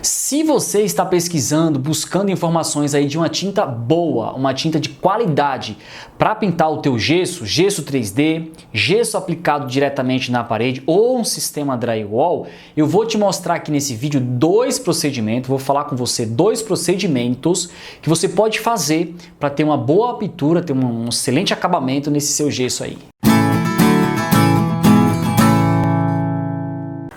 Se você está pesquisando, buscando informações aí de uma tinta boa, uma tinta de qualidade para pintar o teu gesso, gesso 3D, gesso aplicado diretamente na parede ou um sistema drywall, eu vou te mostrar aqui nesse vídeo dois procedimentos, vou falar com você dois procedimentos que você pode fazer para ter uma boa pintura, ter um excelente acabamento nesse seu gesso aí.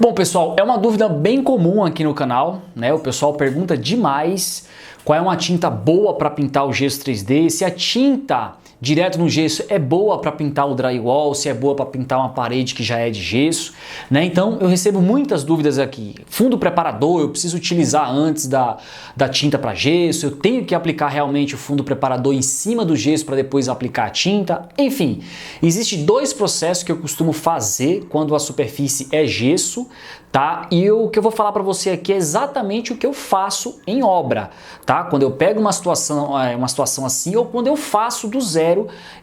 Bom, pessoal, é uma dúvida bem comum aqui no canal, né? O pessoal pergunta demais qual é uma tinta boa para pintar o gesso 3D, se a tinta direto no gesso é boa para pintar o drywall, se é boa para pintar uma parede que já é de gesso, né? Então eu recebo muitas dúvidas aqui. Fundo preparador, eu preciso utilizar antes da tinta para gesso, eu tenho que aplicar realmente o fundo preparador em cima do gesso para depois aplicar a tinta, enfim. Existem dois processos que eu costumo fazer quando a superfície é gesso, tá? E o que eu vou falar para você aqui é exatamente o que eu faço em obra, tá? Quando eu pego uma situação assim ou quando eu faço do zero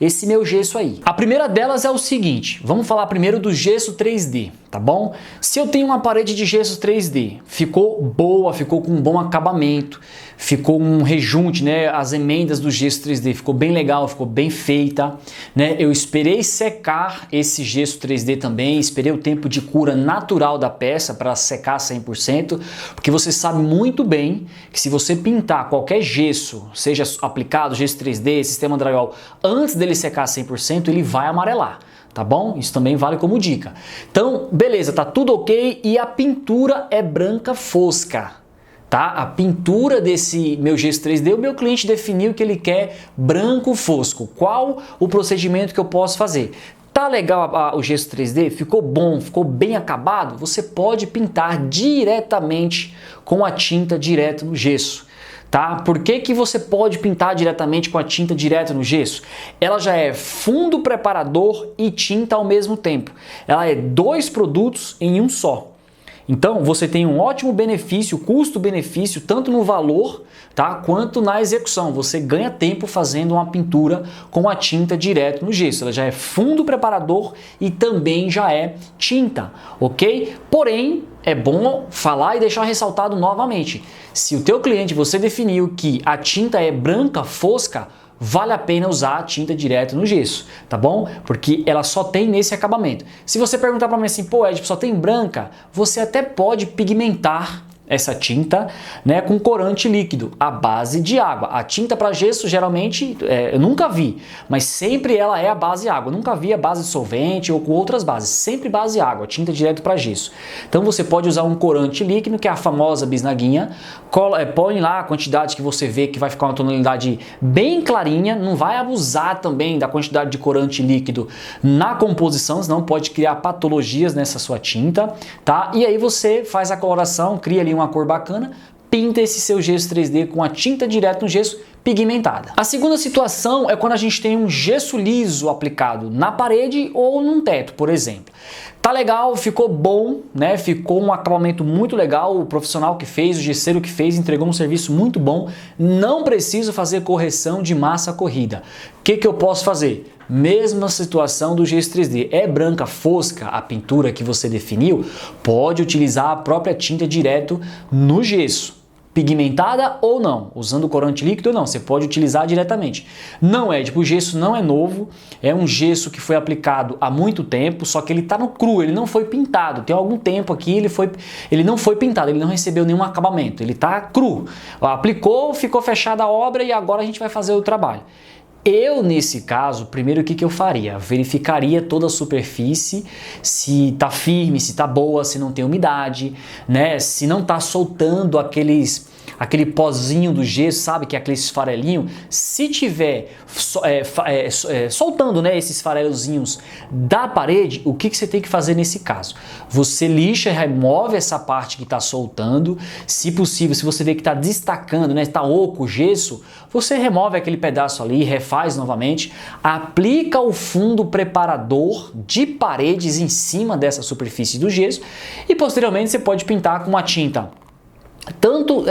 esse meu gesso aí. A primeira delas é o seguinte, vamos falar primeiro do gesso 3D, tá bom? Se eu tenho uma parede de gesso 3D, ficou boa, ficou com um bom acabamento, ficou um rejunte, né? As emendas do gesso 3D ficou bem legal, ficou bem feita, né? Eu esperei secar esse gesso 3D também, esperei o tempo de cura natural da peça para secar 100%, porque você sabe muito bem que se você pintar qualquer gesso, seja aplicado gesso 3D, sistema drywall, antes dele secar 100%, ele vai amarelar. Tá bom? Isso também vale como dica. Então, beleza, tá tudo ok e a pintura é branca fosca. Tá? A pintura desse meu gesso 3D, o meu cliente definiu que ele quer branco fosco. Qual o procedimento que eu posso fazer? Tá legal o gesso 3D? Ficou bom? Ficou bem acabado? Você pode pintar diretamente com a tinta direto no gesso. Tá? Por que você pode pintar diretamente com a tinta direto no gesso? Ela já é fundo preparador e tinta ao mesmo tempo. Ela é dois produtos em um só. Então você tem um ótimo benefício, custo-benefício, tanto no valor, tá, quanto na execução. Você ganha tempo fazendo uma pintura com a tinta direto no gesso. Ela já é fundo preparador e também já é tinta, ok? Porém, é bom falar e deixar ressaltado novamente. Se o teu cliente, você definiu que a tinta é branca fosca, vale a pena usar a tinta direto no gesso, tá bom? Porque ela só tem nesse acabamento. Se você perguntar para mim assim, pô Ed, só tem branca, você até pode pigmentar essa tinta, né, com corante líquido, à base de água. A tinta para gesso, geralmente, eu nunca vi, mas sempre ela é a base água. Eu nunca vi a base de solvente ou com outras bases, sempre base água, tinta direto para gesso. Então você pode usar um corante líquido, que é a famosa bisnaguinha, põe lá a quantidade que você vê que vai ficar uma tonalidade bem clarinha, não vai abusar também da quantidade de corante líquido na composição, senão pode criar patologias nessa sua tinta, tá? E aí você faz a coloração, cria ali uma cor bacana, pinta esse seu gesso 3D com a tinta direto no gesso pigmentada. A segunda situação é quando a gente tem um gesso liso aplicado na parede ou num teto, por exemplo. Tá legal, ficou bom, né? Ficou um acabamento muito legal, o profissional que fez, o gesseiro que fez, entregou um serviço muito bom, não preciso fazer correção de massa corrida. O que eu posso fazer? Mesma situação do gesso 3D, é branca fosca a pintura que você definiu, pode utilizar a própria tinta direto no gesso. Pigmentada ou não, usando corante líquido ou não, você pode utilizar diretamente. Não é, tipo, o gesso não é novo, é um gesso que foi aplicado há muito tempo, só que ele está no cru, ele não foi pintado. Tem algum tempo aqui, ele não foi pintado, ele não recebeu nenhum acabamento, ele está cru. Aplicou, ficou fechada a obra e agora a gente vai fazer o trabalho. Eu, nesse caso, primeiro o que eu faria? Verificaria toda a superfície, se tá firme, se tá boa, se não tem umidade, né? Se não tá soltando aquele pozinho do gesso, sabe? Que é aquele esfarelinho. Se tiver soltando, né, esses farelozinhos da parede, o que você tem que fazer nesse caso? Você lixa, remove essa parte que está soltando. Se possível, se você vê que está destacando, né, está oco o gesso, você remove aquele pedaço ali, refaz novamente, aplica o fundo preparador de paredes em cima dessa superfície do gesso e posteriormente você pode pintar com uma tinta tanto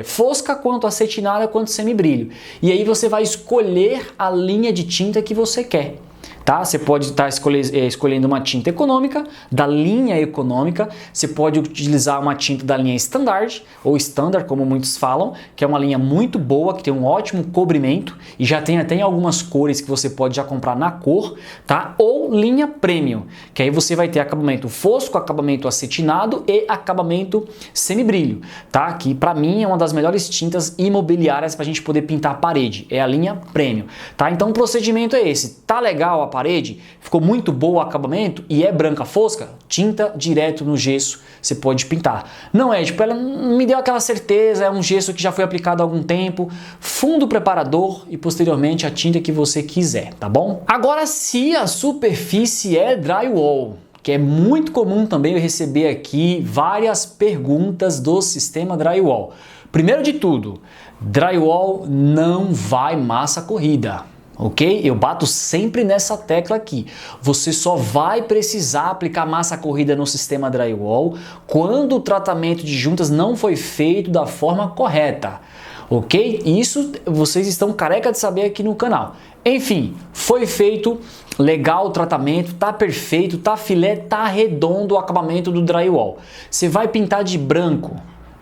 fosca quanto acetinada quanto semibrilho. E aí você vai escolher a linha de tinta que você quer. tá? Você pode estar escolhendo uma tinta econômica, da linha econômica, você pode utilizar uma tinta da linha Standard, ou Standard, como muitos falam, que é uma linha muito boa, que tem um ótimo cobrimento, e já tem até algumas cores que você pode já comprar na cor, tá? Ou linha Premium, que aí você vai ter acabamento fosco, acabamento acetinado e acabamento semibrilho, tá? Que pra mim é uma das melhores tintas imobiliárias pra gente poder pintar a parede, é a linha Premium, tá? Então o procedimento é esse, tá legal a parede, ficou muito boa o acabamento e é branca fosca, tinta direto no gesso, você pode pintar. Não é, tipo, ela não me deu aquela certeza, é um gesso que já foi aplicado há algum tempo, fundo preparador e posteriormente a tinta que você quiser, tá bom? Agora, se a superfície é drywall, que é muito comum também eu receber aqui várias perguntas do sistema drywall. Primeiro de tudo, drywall não vai massa corrida, ok? Eu bato sempre nessa tecla aqui. Você só vai precisar aplicar massa corrida no sistema drywall quando o tratamento de juntas não foi feito da forma correta, ok? Isso vocês estão careca de saber aqui no canal. Enfim, foi feito, legal o tratamento, tá perfeito, tá filé, tá redondo o acabamento do drywall. Você vai pintar de branco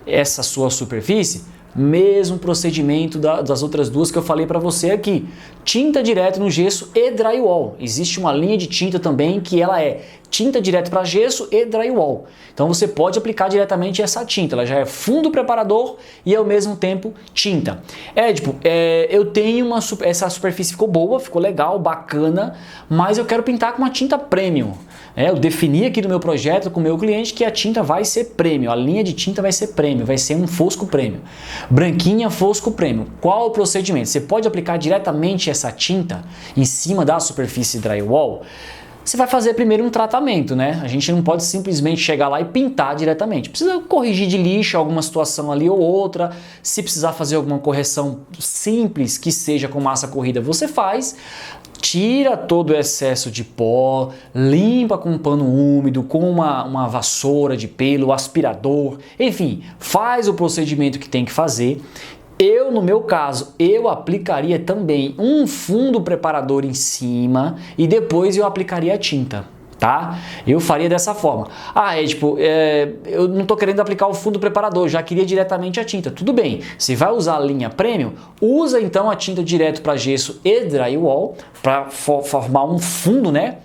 essa sua superfície? Mesmo procedimento das outras duas que eu falei para você aqui. Tinta direto no gesso e drywall. Existe uma linha de tinta também que ela é tinta direto para gesso e drywall. Então você pode aplicar diretamente essa tinta. Ela já é fundo preparador e ao mesmo tempo tinta. Eu tenho essa superfície ficou boa, ficou legal, bacana, mas eu quero pintar com uma tinta premium. Eu defini aqui no meu projeto com o meu cliente que a tinta vai ser premium, a linha de tinta vai ser premium, vai ser um fosco premium. Branquinha, fosco premium. Qual o procedimento? Você pode aplicar diretamente essa tinta em cima da superfície drywall. Você vai fazer primeiro um tratamento, né? A gente não pode simplesmente chegar lá e pintar diretamente. Precisa corrigir de lixo alguma situação ali ou outra. Se precisar fazer alguma correção simples que seja com massa corrida, você faz. Tira todo o excesso de pó, limpa com um pano úmido, com uma vassoura de pelo, aspirador, enfim, faz o procedimento que tem que fazer. No meu caso, eu aplicaria também um fundo preparador em cima e depois eu aplicaria a tinta, tá? Eu faria dessa forma. Eu não tô querendo aplicar o fundo preparador, já queria diretamente a tinta. Tudo bem, se vai usar a linha Premium, usa então a tinta direto para gesso e drywall para formar um fundo, né?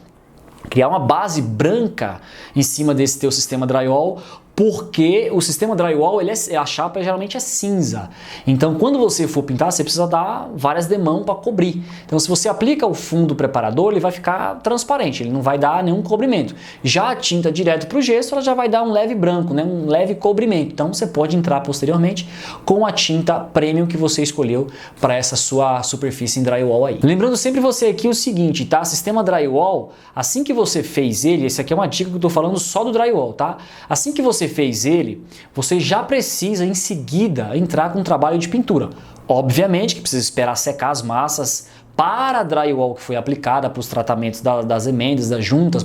Criar uma base branca em cima desse teu sistema drywall, porque o sistema drywall, a chapa geralmente é cinza. Então, quando você for pintar, você precisa dar várias demãos para cobrir. Então, se você aplica o fundo preparador, ele vai ficar transparente, ele não vai dar nenhum cobrimento. Já a tinta direto para o gesso, ela já vai dar um leve branco, né? Um leve cobrimento. Então, você pode entrar posteriormente com a tinta premium que você escolheu para essa sua superfície em drywall aí. Lembrando sempre você aqui o seguinte, tá? Sistema drywall, assim que você fez ele, esse aqui é uma dica que eu tô falando só do drywall, tá? Assim que você fez ele, você já precisa em seguida entrar com um trabalho de pintura. Obviamente que precisa esperar secar as massas para a drywall que foi aplicada, para os tratamentos das emendas, das juntas,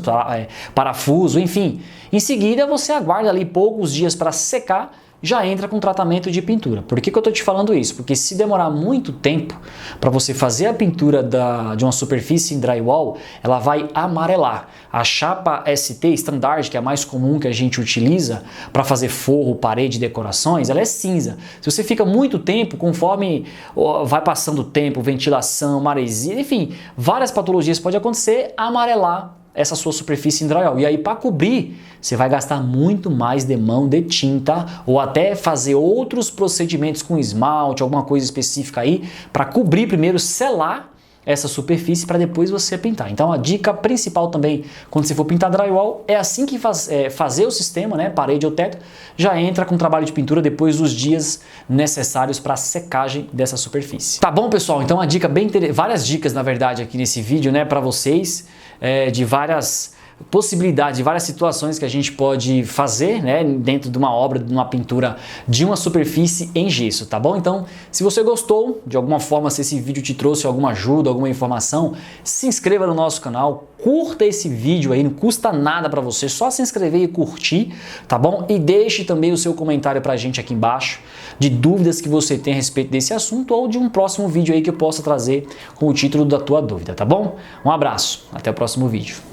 parafuso, enfim. Em seguida você aguarda ali poucos dias para secar, já entra com tratamento de pintura. Por que eu estou te falando isso? Porque se demorar muito tempo para você fazer a pintura de uma superfície em drywall, ela vai amarelar. A chapa ST Standard, que é a mais comum que a gente utiliza para fazer forro, parede e decorações, ela é cinza. Se você fica muito tempo, conforme vai passando o tempo, ventilação, maresia, enfim, várias patologias podem acontecer, amarelar essa sua superfície em drywall. E aí, para cobrir, você vai gastar muito mais demão de tinta ou até fazer outros procedimentos com esmalte, alguma coisa específica aí, para cobrir primeiro, selar essa superfície para depois você pintar. Então, a dica principal também, quando você for pintar drywall, é assim que fazer o sistema, né, parede ou teto, já entra com trabalho de pintura depois dos dias necessários para a secagem dessa superfície. Tá bom, pessoal? Então, a dica várias dicas, na verdade, aqui nesse vídeo, né, para vocês, de várias possibilidades, de várias situações que a gente pode fazer, né, dentro de uma obra, de uma pintura de uma superfície em gesso, tá bom? Então, se você gostou, de alguma forma, se esse vídeo te trouxe alguma ajuda, alguma informação, se inscreva no nosso canal, curta esse vídeo aí, não custa nada para você, só se inscrever e curtir, tá bom? E deixe também o seu comentário pra gente aqui embaixo, de dúvidas que você tem a respeito desse assunto ou de um próximo vídeo aí que eu possa trazer com o título da tua dúvida, tá bom? Um abraço, até o próximo vídeo.